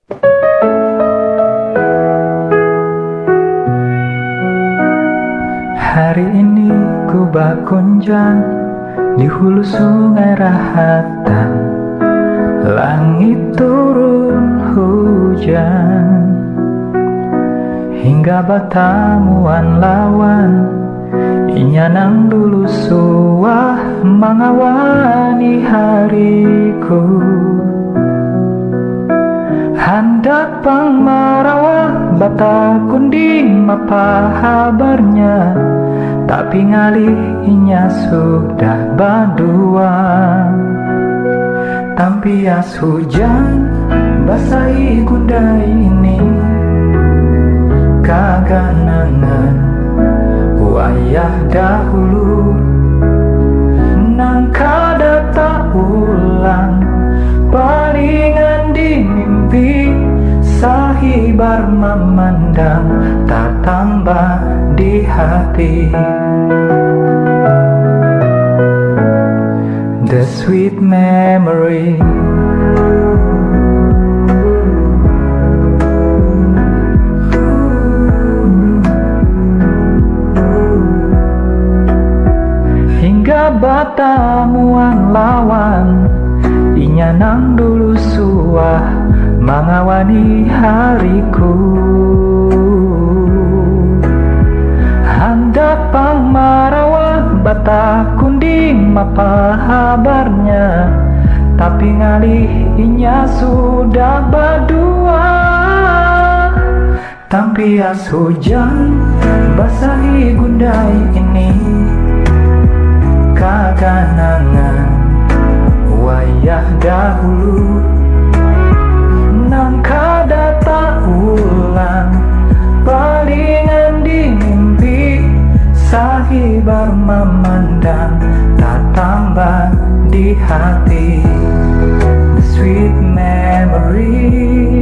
Hari ini ku berkunjung di hulu sungai Rahatan. Langit turun hujan, hingga batamuan lawan inyanang dulu suah mengawani hariku. Hendak pang marawah bata kunding apa kabarnya, tapi ngalihnya sudah berdua. Tampias hujan basahi gundai ini, kaganangan wayah dahulu nang kada tak ulang. Palingan di mimpi sahibar memandang, tak tambah di hati. The sweet memory. Hingga batamuan lawan inyanang dulu suah mengawani hariku. Hendak pang marawah bata kunding apa kabarnya, tapi ngalihnya sudah berdua. Tampias hujan basahi gundai ini, kaganangan wayah dahulu nang kada tak ulang. Palingan di mimpi sahibar memandang, tak tambah di hati. The sweet memory.